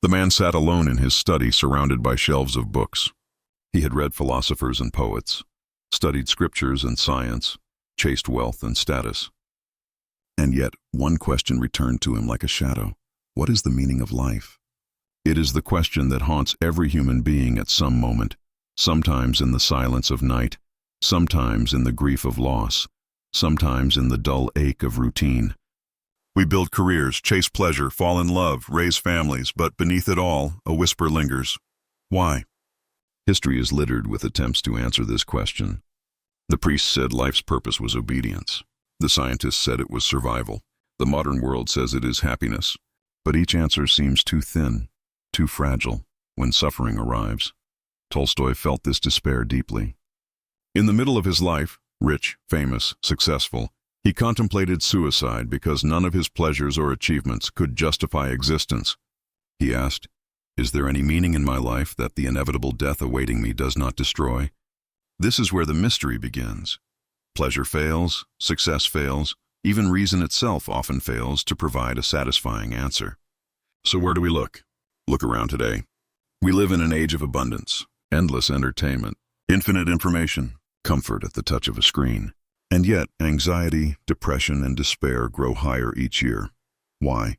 The man sat alone in his study, surrounded by shelves of books. He had read philosophers and poets, studied scriptures and science, chased wealth and status. And yet, one question returned to him like a shadow. What is the meaning of life? It is the question that haunts every human being at some moment, sometimes in the silence of night, sometimes in the grief of loss, sometimes in the dull ache of routine. We build careers, chase pleasure, fall in love, raise families, but beneath it all, a whisper lingers. Why? History is littered with attempts to answer this question. The priest said life's purpose was obedience. The scientist said it was survival. The modern world says it is happiness. But each answer seems too thin, too fragile, when suffering arrives. Tolstoy felt this despair deeply. In the middle of his life, rich, famous, successful, he contemplated suicide because none of his pleasures or achievements could justify existence. He asked, "Is there any meaning in my life that the inevitable death awaiting me does not destroy?" This is where the mystery begins. Pleasure fails, success fails, even reason itself often fails to provide a satisfying answer. So where do we look? Look around today. We live in an age of abundance, endless entertainment, infinite information, comfort at the touch of a screen. And yet, anxiety, depression, and despair grow higher each year. Why?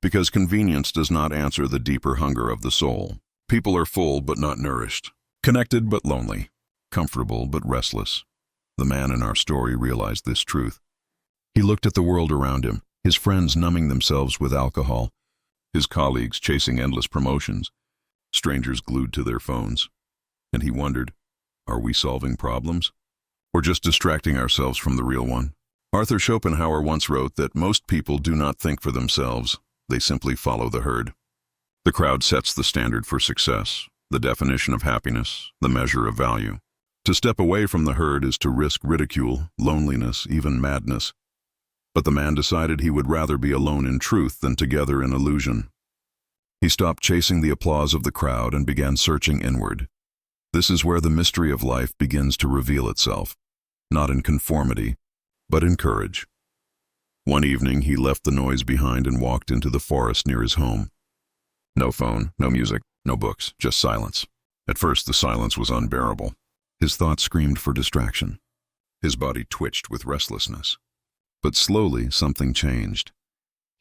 Because convenience does not answer the deeper hunger of the soul. People are full but not nourished, connected but lonely, comfortable but restless. The man in our story realized this truth. He looked at the world around him, his friends numbing themselves with alcohol, his colleagues chasing endless promotions, strangers glued to their phones. And he wondered, are we solving problems? Or just distracting ourselves from the real one? Arthur Schopenhauer once wrote that most people do not think for themselves, they simply follow the herd. The crowd sets the standard for success, the definition of happiness, the measure of value. To step away from the herd is to risk ridicule, loneliness, even madness. But the man decided he would rather be alone in truth than together in illusion. He stopped chasing the applause of the crowd and began searching inward. This is where the mystery of life begins to reveal itself, not in conformity, but in courage. One evening, he left the noise behind and walked into the forest near his home. No phone, no music, no books, just silence. At first, the silence was unbearable. His thoughts screamed for distraction. His body twitched with restlessness. But slowly, something changed.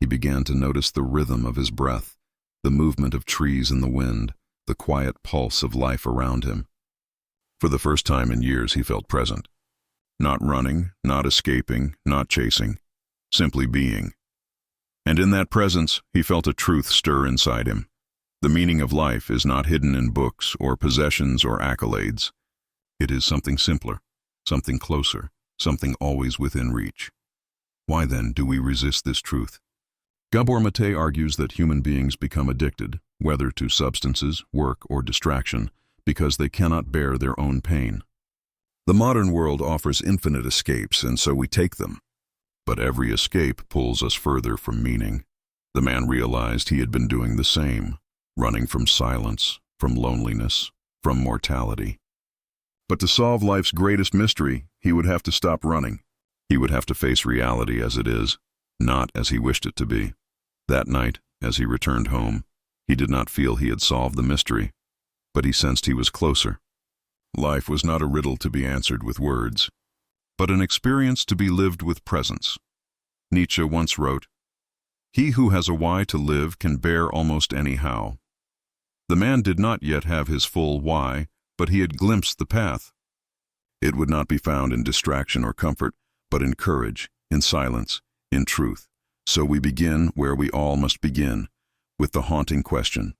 He began to notice the rhythm of his breath, the movement of trees in the wind, the quiet pulse of life around him. For the first time in years, he felt present. Not running, not escaping, not chasing, simply being. And in that presence, he felt a truth stir inside him. The meaning of life is not hidden in books or possessions or accolades. It is something simpler, something closer, something always within reach. Why then do we resist this truth? Gabor Maté argues that human beings become addicted, whether to substances, work, or distraction, because they cannot bear their own pain. The modern world offers infinite escapes, and so we take them. But every escape pulls us further from meaning. The man realized he had been doing the same, running from silence, from loneliness, from mortality. But to solve life's greatest mystery, he would have to stop running. He would have to face reality as it is, not as he wished it to be. That night, as he returned home, he did not feel he had solved the mystery, but he sensed he was closer. Life was not a riddle to be answered with words, but an experience to be lived with presence. Nietzsche once wrote, "He who has a why to live can bear almost any how." The man did not yet have his full why, but he had glimpsed the path. It would not be found in distraction or comfort, but in courage, in silence, in truth. So we begin where we all must begin, with the haunting question,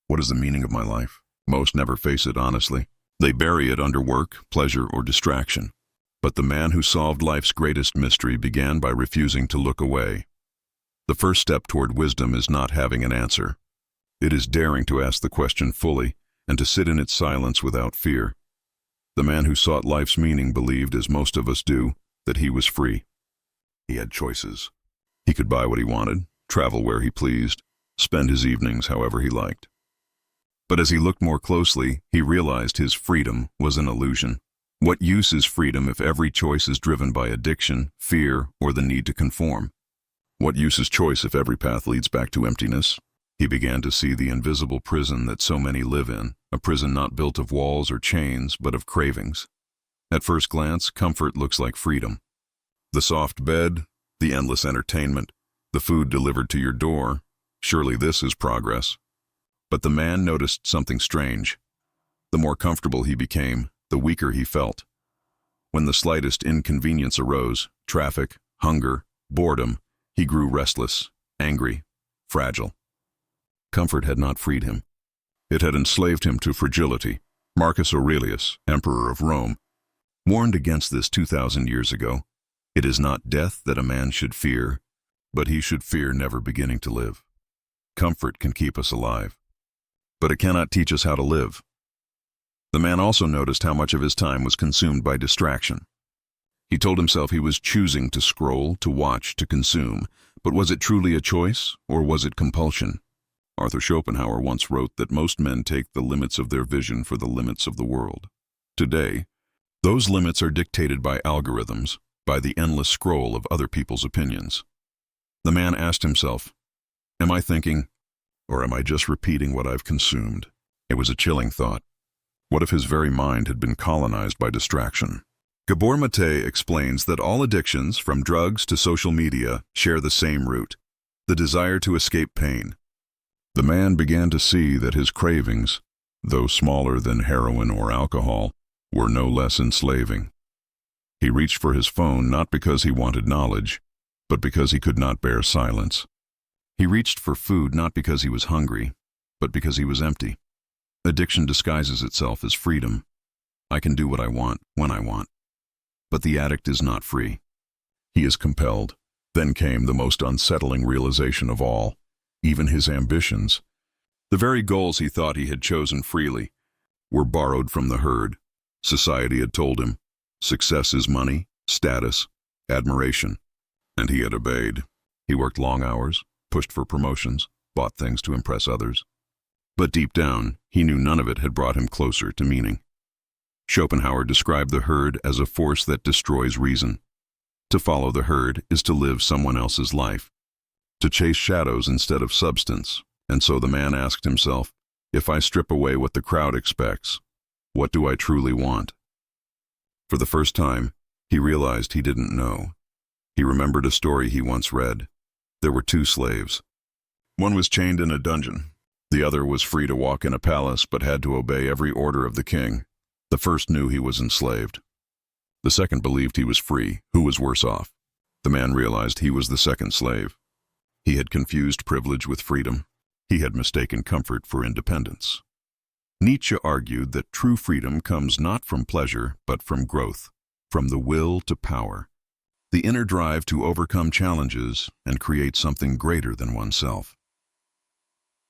what is the meaning of my life? Most never face it honestly. They bury it under work, pleasure, or distraction. But the man who solved life's greatest mystery began by refusing to look away. The first step toward wisdom is not having an answer. It is daring to ask the question fully and to sit in its silence without fear. The man who sought life's meaning believed, as most of us do, that he was free. He had choices. He could buy what he wanted, travel where he pleased, spend his evenings however he liked. But as he looked more closely, he realized his freedom was an illusion. What use is freedom if every choice is driven by addiction, fear, or the need to conform? What use is choice if every path leads back to emptiness? He began to see the invisible prison that so many live in, a prison not built of walls or chains, but of cravings. At first glance, comfort looks like freedom. The soft bed, the endless entertainment, the food delivered to your door. Surely this is progress. But the man noticed something strange. The more comfortable he became, the weaker he felt. When the slightest inconvenience arose, traffic, hunger, boredom, he grew restless, angry, fragile. Comfort had not freed him. It had enslaved him to fragility. Marcus Aurelius, Emperor of Rome, warned against this 2,000 years ago. It is not death that a man should fear, but he should fear never beginning to live. Comfort can keep us alive, but it cannot teach us how to live. The man also noticed how much of his time was consumed by distraction. He told himself he was choosing to scroll, to watch, to consume, but was it truly a choice, or was it compulsion? Arthur Schopenhauer once wrote that most men take the limits of their vision for the limits of the world. Today, those limits are dictated by algorithms, by the endless scroll of other people's opinions. The man asked himself, am I thinking, or am I just repeating what I've consumed? It was a chilling thought. What if his very mind had been colonized by distraction? Gabor Maté explains that all addictions, from drugs to social media, share the same root, the desire to escape pain. The man began to see that his cravings, though smaller than heroin or alcohol, were no less enslaving. He reached for his phone not because he wanted knowledge, but because he could not bear silence. He reached for food not because he was hungry, but because he was empty. Addiction disguises itself as freedom. I can do what I want, when I want. But the addict is not free. He is compelled. Then came the most unsettling realization of all. Even his ambitions, the very goals he thought he had chosen freely, were borrowed from the herd. Society had told him, success is money, status, admiration. And he had obeyed. He worked long hours, pushed for promotions, bought things to impress others. But deep down, he knew none of it had brought him closer to meaning. Schopenhauer described the herd as a force that destroys reason. To follow the herd is to live someone else's life, to chase shadows instead of substance. And so the man asked himself, if I strip away what the crowd expects, what do I truly want? For the first time, he realized he didn't know. He remembered a story he once read. There were two slaves. One was chained in a dungeon. The other was free to walk in a palace but had to obey every order of the king. The first knew he was enslaved. The second believed he was free. Who was worse off? The man realized he was the second slave. He had confused privilege with freedom. He had mistaken comfort for independence. Nietzsche argued that true freedom comes not from pleasure, but from growth, from the will to power, the inner drive to overcome challenges and create something greater than oneself.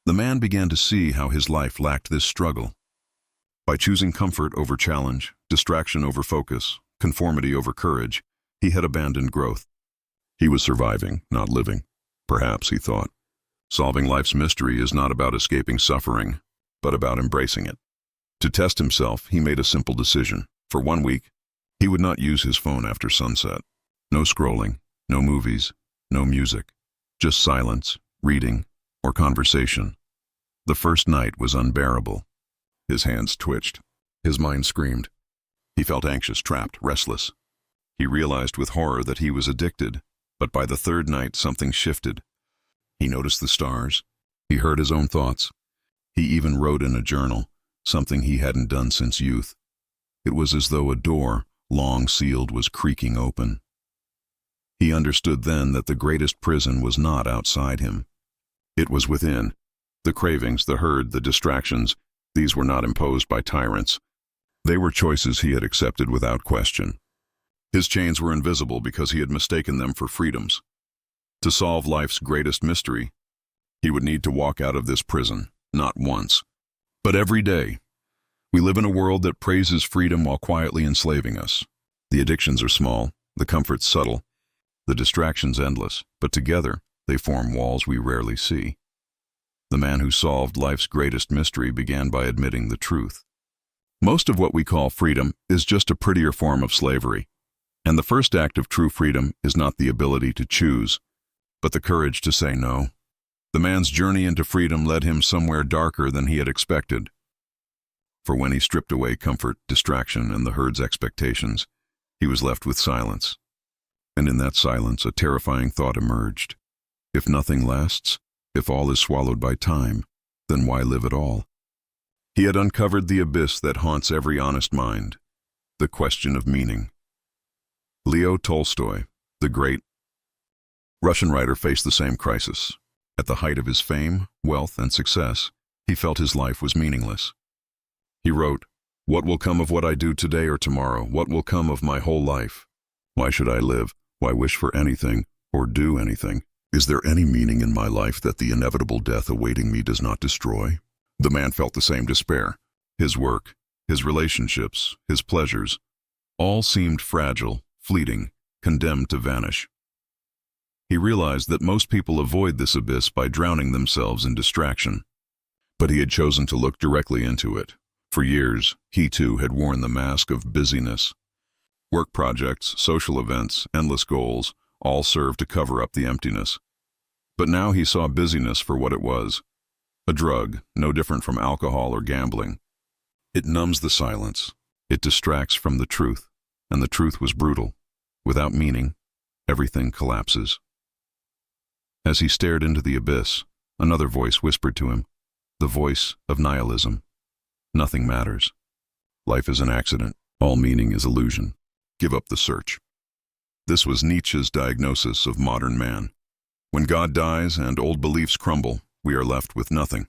The man began to see how his life lacked this struggle. By choosing comfort over challenge, distraction over focus, conformity over courage, he had abandoned growth. He was surviving, not living. Perhaps, he thought, solving life's mystery is not about escaping suffering, but about embracing it. To test himself, he made a simple decision. For 1 week, he would not use his phone after sunset. No scrolling, no movies, no music, just silence, reading, or conversation. The first night was unbearable. His hands twitched. His mind screamed. He felt anxious, trapped, restless. He realized with horror that he was addicted, but by the third night something shifted. He noticed the stars. He heard his own thoughts. He even wrote in a journal, something he hadn't done since youth. It was as though a door, long sealed, was creaking open. He understood then that the greatest prison was not outside him. It was within. The cravings, the herd, the distractions, these were not imposed by tyrants. They were choices he had accepted without question. His chains were invisible because he had mistaken them for freedoms. To solve life's greatest mystery, he would need to walk out of this prison, not once, but every day. We live in a world that praises freedom while quietly enslaving us. The addictions are small, the comforts subtle, the distractions endless, but together they form walls we rarely see. The man who solved life's greatest mystery began by admitting the truth. Most of what we call freedom is just a prettier form of slavery. And the first act of true freedom is not the ability to choose, but the courage to say no. The man's journey into freedom led him somewhere darker than he had expected. For when he stripped away comfort, distraction, and the herd's expectations, he was left with silence. And in that silence, a terrifying thought emerged. If nothing lasts, if all is swallowed by time, then why live at all? He had uncovered the abyss that haunts every honest mind, the question of meaning. Leo Tolstoy, the great Russian writer, faced the same crisis. At the height of his fame, wealth, and success, he felt his life was meaningless. He wrote, "What will come of what I do today or tomorrow? What will come of my whole life? Why should I live? Why wish for anything or do anything? Is there any meaning in my life that the inevitable death awaiting me does not destroy?" The man felt the same despair. His work, his relationships, his pleasures, all seemed fragile, fleeting, condemned to vanish. He realized that most people avoid this abyss by drowning themselves in distraction. But he had chosen to look directly into it. For years, he too had worn the mask of busyness. Work projects, social events, endless goals, all served to cover up the emptiness. But now he saw busyness for what it was. A drug, no different from alcohol or gambling. It numbs the silence. It distracts from the truth. And the truth was brutal. Without meaning, everything collapses. As he stared into the abyss, another voice whispered to him, the voice of nihilism. Nothing matters. Life is an accident. All meaning is illusion. Give up the search. This was Nietzsche's diagnosis of modern man. When God dies and old beliefs crumble, we are left with nothing.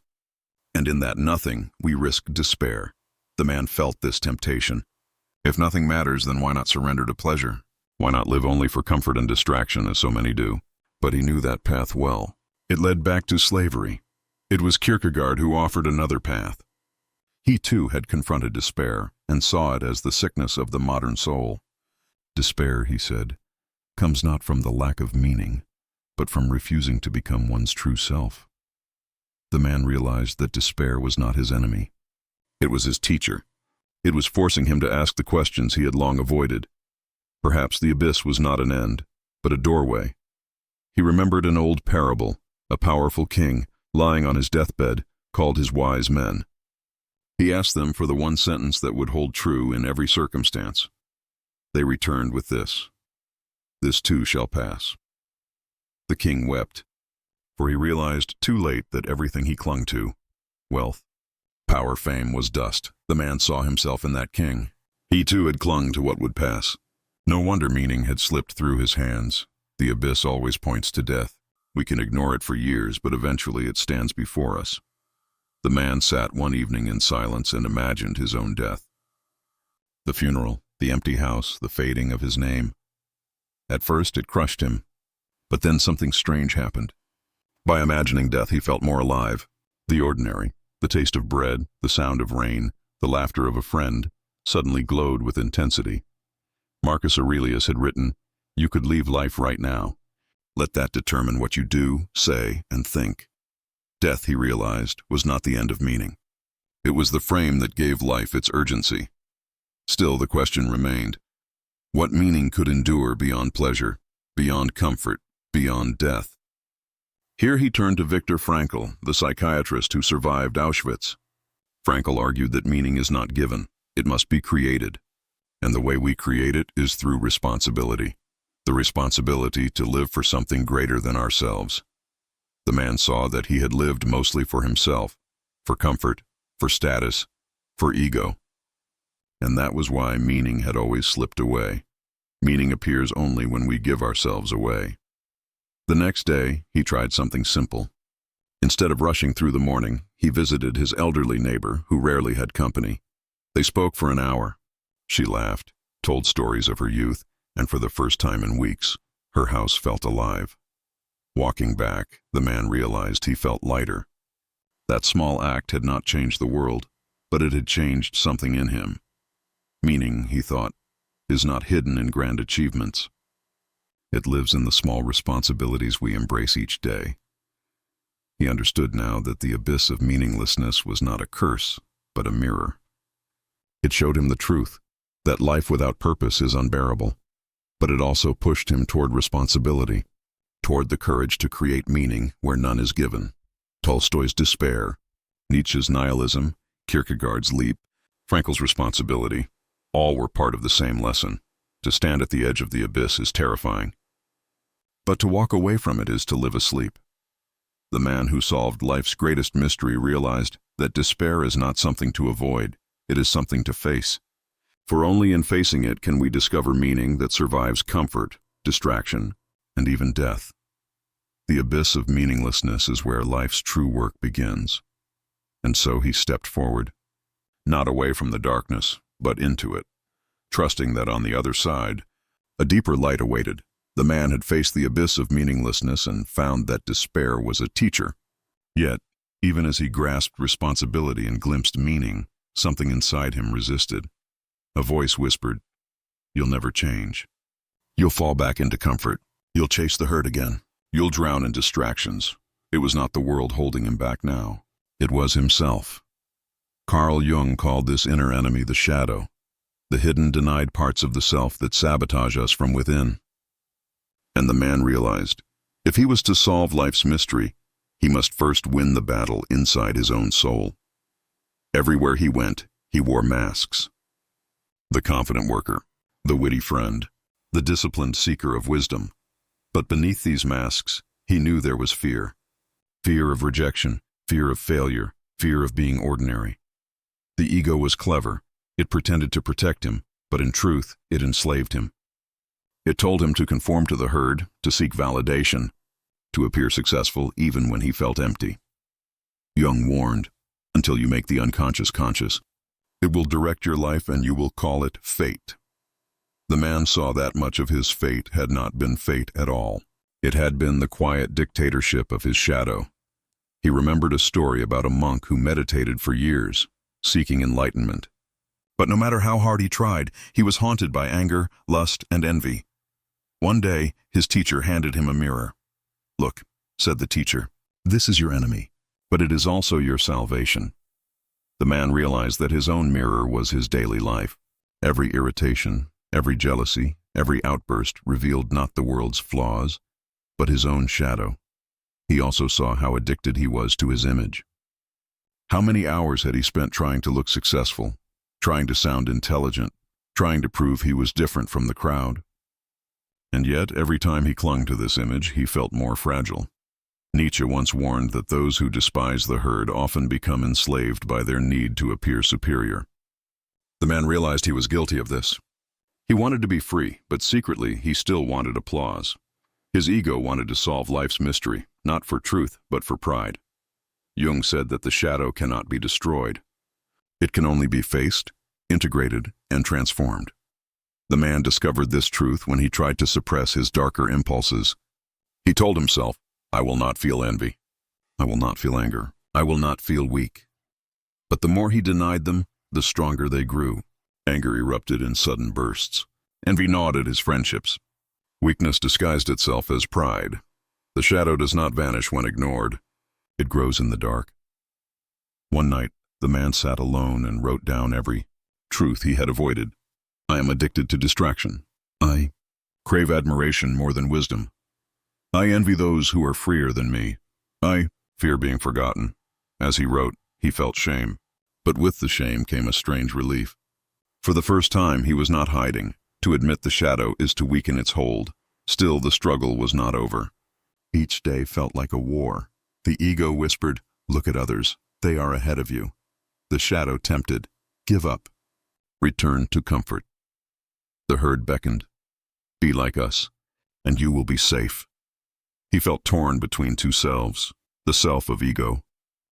And in that nothing, we risk despair. The man felt this temptation. If nothing matters, then why not surrender to pleasure? Why not live only for comfort and distraction, as so many do? But he knew that path well. It led back to slavery. It was Kierkegaard who offered another path. He too had confronted despair and saw it as the sickness of the modern soul. Despair, he said, comes not from the lack of meaning, but from refusing to become one's true self. The man realized that despair was not his enemy. It was his teacher. It was forcing him to ask the questions he had long avoided. Perhaps the abyss was not an end, but a doorway. He remembered an old parable. A powerful king, lying on his deathbed, called his wise men. He asked them for the one sentence that would hold true in every circumstance. They returned with this: "This too shall pass." The king wept, for he realized too late that everything he clung to, wealth, power, fame, was dust. The man saw himself in that king. He too had clung to what would pass. No wonder meaning had slipped through his hands. The abyss always points to death. We can ignore it for years, but eventually it stands before us. The man sat one evening in silence and imagined his own death. The funeral, the empty house, the fading of his name. At first it crushed him, but then something strange happened. By imagining death, he felt more alive. The ordinary, the taste of bread, the sound of rain, the laughter of a friend, suddenly glowed with intensity. Marcus Aurelius had written, "You could leave life right now. Let that determine what you do, say, and think." Death, he realized, was not the end of meaning. It was the frame that gave life its urgency. Still, the question remained: what meaning could endure beyond pleasure, beyond comfort, beyond death? Here he turned to Viktor Frankl, the psychiatrist who survived Auschwitz. Frankl argued that meaning is not given, it must be created. And the way we create it is through responsibility. The responsibility to live for something greater than ourselves. The man saw that he had lived mostly for himself, for comfort, for status, for ego. And that was why meaning had always slipped away. Meaning appears only when we give ourselves away. The next day, he tried something simple. Instead of rushing through the morning, he visited his elderly neighbor, who rarely had company. They spoke for an hour. She laughed, told stories of her youth, and for the first time in weeks, her house felt alive. Walking back, the man realized he felt lighter. That small act had not changed the world, but it had changed something in him. Meaning, he thought, is not hidden in grand achievements. It lives in the small responsibilities we embrace each day. He understood now that the abyss of meaninglessness was not a curse, but a mirror. It showed him the truth, that life without purpose is unbearable, but it also pushed him toward responsibility. toward the courage to create meaning where none is given. Tolstoy's despair, Nietzsche's nihilism, Kierkegaard's leap, Frankl's responsibility, all were part of the same lesson. To stand at the edge of the abyss is terrifying, but to walk away from it is to live asleep. The man who solved life's greatest mystery realized that despair is not something to avoid, it is something to face. For only in facing it can we discover meaning that survives comfort, distraction, and even death. The abyss of meaninglessness is where life's true work begins. And so he stepped forward, not away from the darkness, but into it, trusting that on the other side, a deeper light awaited. The man had faced the abyss of meaninglessness and found that despair was a teacher. Yet, even as he grasped responsibility and glimpsed meaning, something inside him resisted. A voice whispered, "You'll never change. You'll fall back into comfort. You'll chase the herd again. You'll drown in distractions." It was not the world holding him back now. It was himself. Carl Jung called this inner enemy the shadow, the hidden, denied parts of the self that sabotage us from within. And the man realized, if he was to solve life's mystery, he must first win the battle inside his own soul. Everywhere he went, he wore masks. The confident worker, the witty friend, the disciplined seeker of wisdom. But beneath these masks, he knew there was fear. Fear of rejection, fear of failure, fear of being ordinary. The ego was clever. It pretended to protect him, but in truth, it enslaved him. It told him to conform to the herd, to seek validation, to appear successful even when he felt empty. Jung warned, until you make the unconscious conscious, it will direct your life and you will call it fate. The man saw that much of his fate had not been fate at all. It had been the quiet dictatorship of his shadow. He remembered a story about a monk who meditated for years, seeking enlightenment. But no matter how hard he tried, he was haunted by anger, lust, and envy. One day, his teacher handed him a mirror. "Look," said the teacher, "this is your enemy, but it is also your salvation." The man realized that his own mirror was his daily life. Every irritation, every jealousy, every outburst revealed not the world's flaws, but his own shadow. He also saw how addicted he was to his image. How many hours had he spent trying to look successful, trying to sound intelligent, trying to prove he was different from the crowd? And yet, every time he clung to this image, he felt more fragile. Nietzsche once warned that those who despise the herd often become enslaved by their need to appear superior. The man realized he was guilty of this. He wanted to be free, but secretly he still wanted applause. His ego wanted to solve life's mystery, not for truth, but for pride. Jung said that the shadow cannot be destroyed. It can only be faced, integrated, and transformed. The man discovered this truth when he tried to suppress his darker impulses. He told himself, "I will not feel envy. I will not feel anger. I will not feel weak." But the more he denied them, the stronger they grew. Anger erupted in sudden bursts. Envy gnawed at his friendships. Weakness disguised itself as pride. The shadow does not vanish when ignored. It grows in the dark. One night, the man sat alone and wrote down every truth he had avoided. "I am addicted to distraction. I crave admiration more than wisdom. I envy those who are freer than me. I fear being forgotten." As he wrote, he felt shame. But with the shame came a strange relief. For the first time, he was not hiding. To admit the shadow is to weaken its hold. Still, the struggle was not over. Each day felt like a war. The ego whispered, "Look at others. They are ahead of you." The shadow tempted, "Give up. Return to comfort." The herd beckoned, "Be like us, and you will be safe." He felt torn between two selves, the self of ego,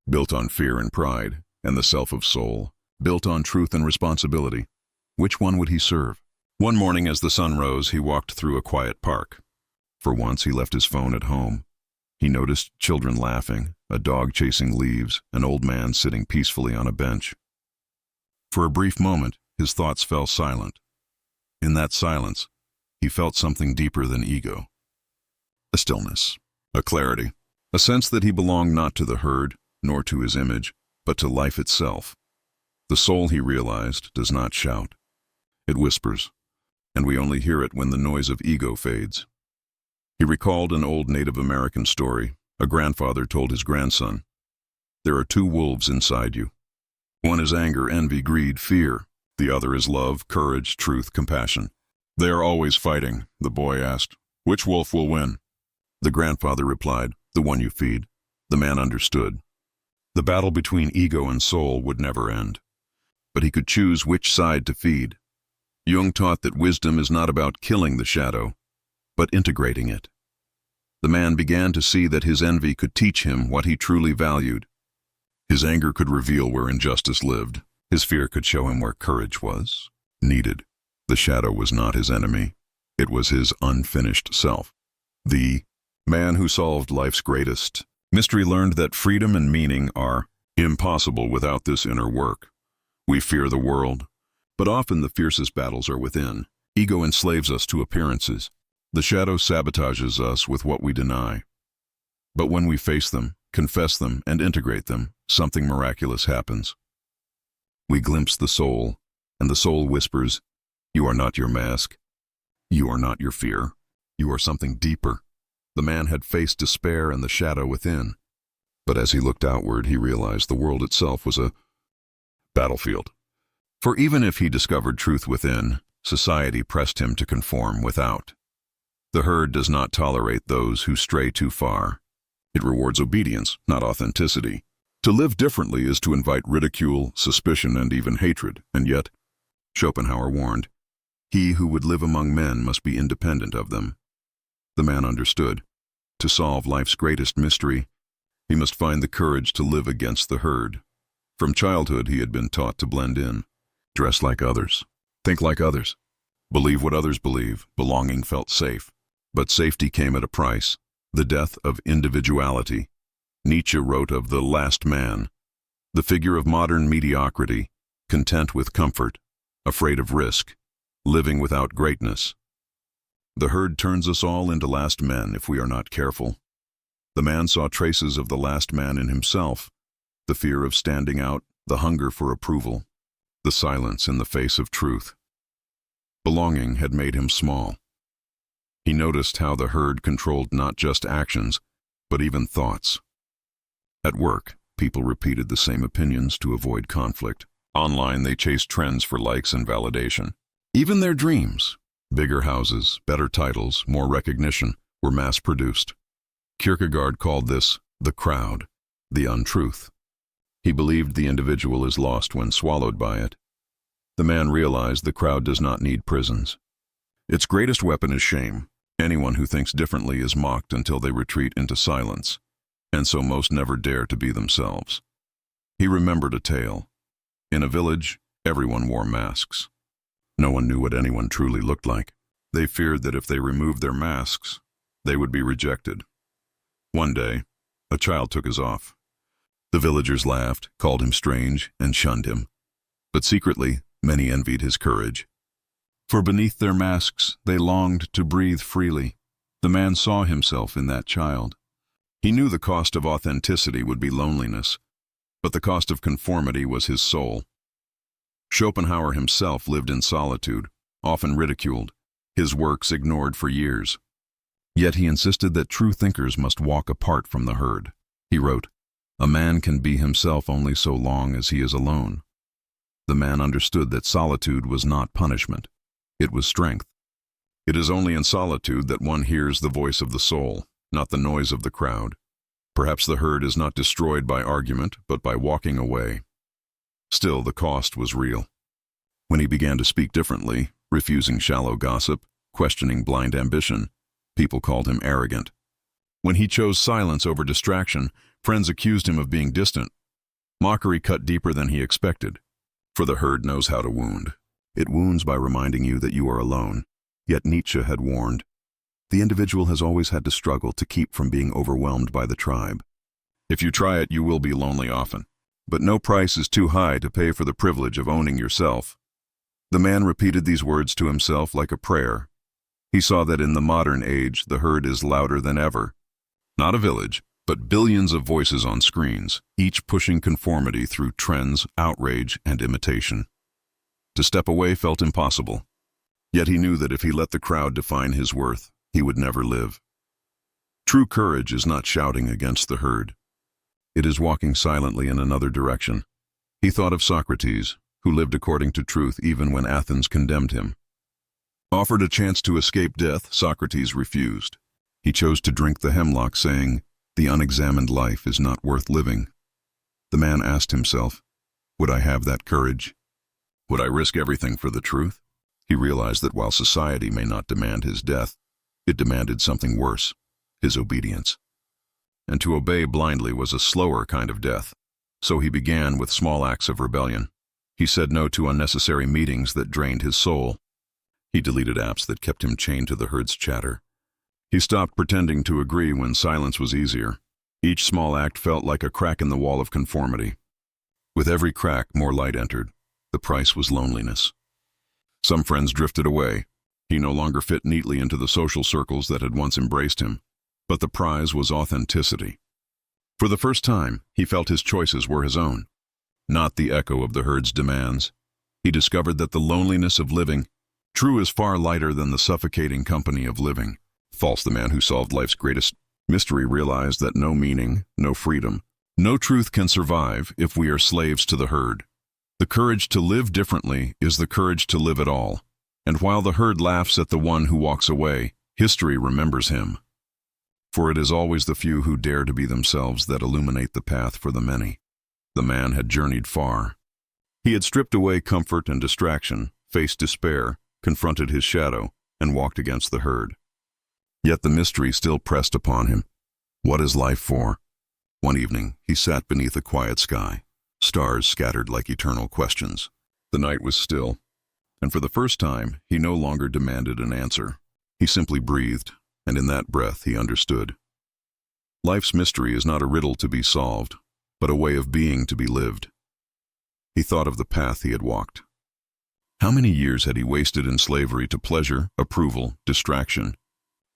built on fear and pride, and the self of soul, built on truth and responsibility. Which one would he serve? One morning as the sun rose, he walked through a quiet park. For once, he left his phone at home. He noticed children laughing, a dog chasing leaves, an old man sitting peacefully on a bench. For a brief moment, his thoughts fell silent. In that silence, he felt something deeper than ego. A stillness, a clarity, a sense that he belonged not to the herd, nor to his image, but to life itself. The soul, he realized, does not shout. It whispers, and we only hear it when the noise of ego fades. He recalled an old Native American story. A grandfather told his grandson, "There are two wolves inside you. One is anger, envy, greed, fear. The other is love, courage, truth, compassion. They are always fighting." The boy asked, "Which wolf will win?" The grandfather replied, "The one you feed." The man understood. The battle between ego and soul would never end. But he could choose which side to feed. Jung taught that wisdom is not about killing the shadow, but integrating it. The man began to see that his envy could teach him what he truly valued. His anger could reveal where injustice lived. His fear could show him where courage was needed. The shadow was not his enemy. It was his unfinished self. The man who solved life's greatest mystery learned that freedom and meaning are impossible without this inner work. We fear the world, but often the fiercest battles are within. Ego enslaves us to appearances. The shadow sabotages us with what we deny. But when we face them, confess them, and integrate them, something miraculous happens. We glimpse the soul, and the soul whispers, "You are not your mask. You are not your fear. You are something deeper." The man had faced despair and the shadow within. But as he looked outward, he realized the world itself was a battlefield. For even if he discovered truth within, society pressed him to conform without. The herd does not tolerate those who stray too far. It rewards obedience, not authenticity. To live differently is to invite ridicule, suspicion, and even hatred. And yet, Schopenhauer warned, he who would live among men must be independent of them. The man understood. To solve life's greatest mystery, he must find the courage to live against the herd. From childhood, he had been taught to blend in, dress like others, think like others, believe what others believe. Belonging felt safe. But safety came at a price, the death of individuality. Nietzsche wrote of the last man, the figure of modern mediocrity, content with comfort, afraid of risk, living without greatness. The herd turns us all into last men if we are not careful. The man saw traces of the last man in himself, the fear of standing out, the hunger for approval, the silence in the face of truth. Belonging had made him small. He noticed how the herd controlled not just actions, but even thoughts. At work, people repeated the same opinions to avoid conflict. Online, they chased trends for likes and validation. Even their dreams, bigger houses, better titles, more recognition, were mass-produced. Kierkegaard called this the crowd, the untruth. He believed the individual is lost when swallowed by it. The man realized the crowd does not need prisons. Its greatest weapon is shame. Anyone who thinks differently is mocked until they retreat into silence, and so most never dare to be themselves. He remembered a tale. In a village, everyone wore masks. No one knew what anyone truly looked like. They feared that if they removed their masks, they would be rejected. One day, a child took his off. The villagers laughed, called him strange, and shunned him. But secretly, many envied his courage. For beneath their masks, they longed to breathe freely. The man saw himself in that child. He knew the cost of authenticity would be loneliness, but the cost of conformity was his soul. Schopenhauer himself lived in solitude, often ridiculed, his works ignored for years. Yet he insisted that true thinkers must walk apart from the herd. He wrote, "A man can be himself only so long as he is alone." The man understood that solitude was not punishment. It was strength. It is only in solitude that one hears the voice of the soul, not the noise of the crowd. Perhaps the herd is not destroyed by argument, but by walking away. Still, the cost was real. When he began to speak differently, refusing shallow gossip, questioning blind ambition, people called him arrogant. When he chose silence over distraction, friends accused him of being distant. Mockery cut deeper than he expected. For the herd knows how to wound. It wounds by reminding you that you are alone. Yet Nietzsche had warned, the individual has always had to struggle to keep from being overwhelmed by the tribe. If you try it, you will be lonely often. But no price is too high to pay for the privilege of owning yourself. The man repeated these words to himself like a prayer. He saw that in the modern age, the herd is louder than ever. Not a village, but billions of voices on screens, each pushing conformity through trends, outrage, and imitation. To step away felt impossible. Yet he knew that if he let the crowd define his worth, he would never live. True courage is not shouting against the herd. It is walking silently in another direction. He thought of Socrates, who lived according to truth even when Athens condemned him. Offered a chance to escape death, Socrates refused. He chose to drink the hemlock, saying, "The unexamined life is not worth living." The man asked himself, would I have that courage? Would I risk everything for the truth? He realized that while society may not demand his death, it demanded something worse, his obedience. And to obey blindly was a slower kind of death. So he began with small acts of rebellion. He said no to unnecessary meetings that drained his soul. He deleted apps that kept him chained to the herd's chatter. He stopped pretending to agree when silence was easier. Each small act felt like a crack in the wall of conformity. With every crack, more light entered. The price was loneliness. Some friends drifted away. He no longer fit neatly into the social circles that had once embraced him. But the prize was authenticity. For the first time, he felt his choices were his own, not the echo of the herd's demands. He discovered that the loneliness of living, true, is far lighter than the suffocating company of living. False, the man who solved life's greatest mystery realized that no meaning, no freedom, no truth can survive if we are slaves to the herd. The courage to live differently is the courage to live at all. And while the herd laughs at the one who walks away, history remembers him. For it is always the few who dare to be themselves that illuminate the path for the many. The man had journeyed far. He had stripped away comfort and distraction, faced despair, confronted his shadow, and walked against the herd. Yet the mystery still pressed upon him. What is life for? One evening, he sat beneath a quiet sky. Stars scattered like eternal questions. The night was still, and for the first time, he no longer demanded an answer. He simply breathed, and in that breath he understood. Life's mystery is not a riddle to be solved, but a way of being to be lived. He thought of the path he had walked. How many years had he wasted in slavery to pleasure, approval, distraction?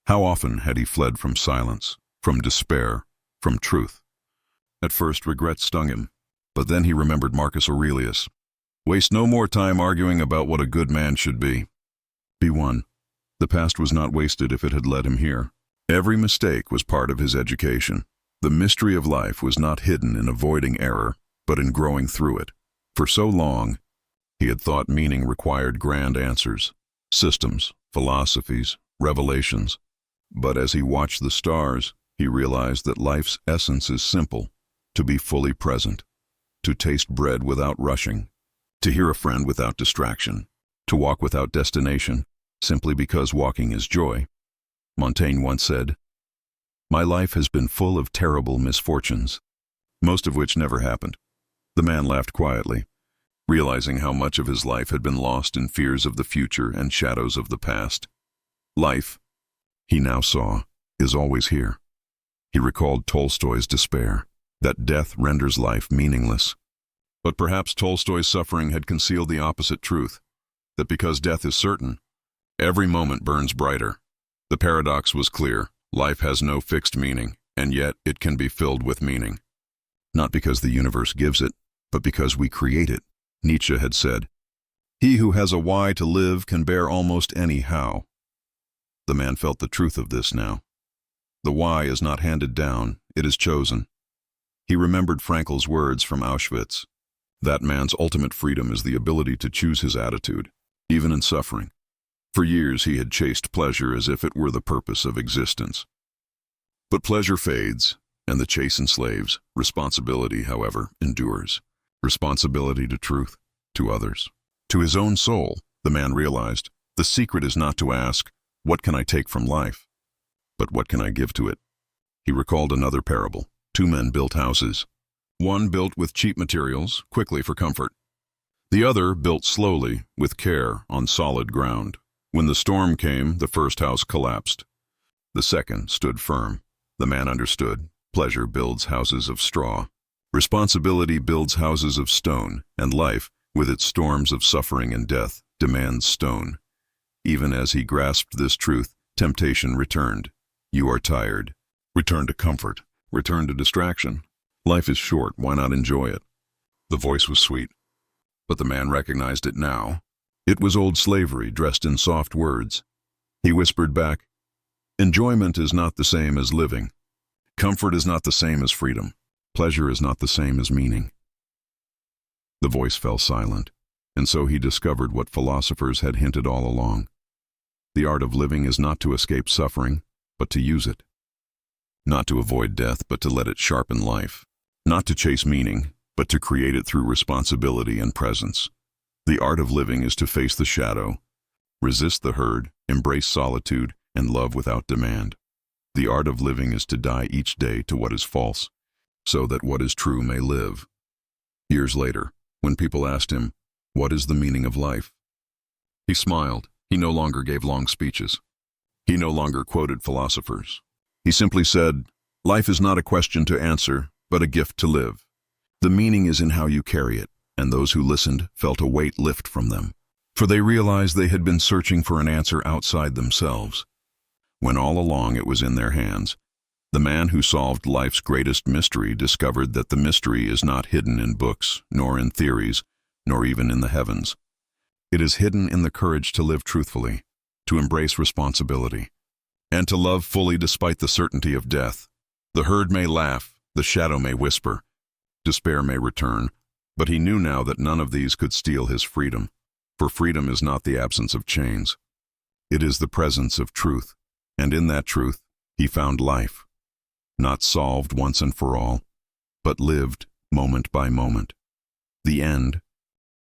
How often had he fled from silence, from despair, from truth? At first, regret stung him, but then he remembered Marcus Aurelius. Waste no more time arguing about what a good man should be. Be one. The past was not wasted if it had led him here. Every mistake was part of his education. The mystery of life was not hidden in avoiding error, but in growing through it. For so long, he had thought meaning required grand answers, systems, philosophies, revelations. But as he watched the stars, he realized that life's essence is simple: to be fully present, to taste bread without rushing, to hear a friend without distraction, to walk without destination, simply because walking is joy. Montaigne once said, "My life has been full of terrible misfortunes, most of which never happened." The man laughed quietly, realizing how much of his life had been lost in fears of the future and shadows of the past. Life, he now saw, is always here. He recalled Tolstoy's despair, that death renders life meaningless. But perhaps Tolstoy's suffering had concealed the opposite truth, that because death is certain, every moment burns brighter. The paradox was clear: life has no fixed meaning, and yet it can be filled with meaning. Not because the universe gives it, but because we create it. Nietzsche had said, "He who has a why to live can bear almost any how." The man felt the truth of this now. The why is not handed down, it is chosen. He remembered Frankel's words from Auschwitz. That man's ultimate freedom is the ability to choose his attitude, even in suffering. For years he had chased pleasure as if it were the purpose of existence. But pleasure fades, and the chase enslaves. Responsibility, however, endures. Responsibility to truth, to others, to his own soul. The man realized, the secret is not to ask, "What can I take from life?" but "What can I give to it?" He recalled another parable. Two men built houses. One built with cheap materials, quickly for comfort. The other built slowly, with care, on solid ground. When the storm came, the first house collapsed. The second stood firm. The man understood. Pleasure builds houses of straw. Responsibility builds houses of stone, and life, with its storms of suffering and death, demands stone. Even as he grasped this truth, temptation returned. You are tired. Return to comfort. Return to distraction. Life is short, why not enjoy it? The voice was sweet, but the man recognized it now. It was old slavery dressed in soft words. He whispered back, Enjoyment is not the same as living. Comfort is not the same as freedom. Pleasure is not the same as meaning. The voice fell silent, and so he discovered what philosophers had hinted all along. The art of living is not to escape suffering, but to use it. Not to avoid death, but to let it sharpen life. Not to chase meaning, but to create it through responsibility and presence. The art of living is to face the shadow, resist the herd, embrace solitude, and love without demand. The art of living is to die each day to what is false, so that what is true may live. Years later, when people asked him, "What is the meaning of life?" he smiled. He no longer gave long speeches. He no longer quoted philosophers. He simply said, "Life is not a question to answer, but a gift to live. The meaning is in how you carry it," and those who listened felt a weight lift from them, for they realized they had been searching for an answer outside themselves, when all along it was in their hands. The man who solved life's greatest mystery discovered that the mystery is not hidden in books, nor in theories, nor even in the heavens. It is hidden in the courage to live truthfully, to embrace responsibility, and to love fully despite the certainty of death. The herd may laugh, the shadow may whisper, despair may return, but he knew now that none of these could steal his freedom, for freedom is not the absence of chains. It is the presence of truth, and in that truth he found life, not solved once and for all, but lived moment by moment. The end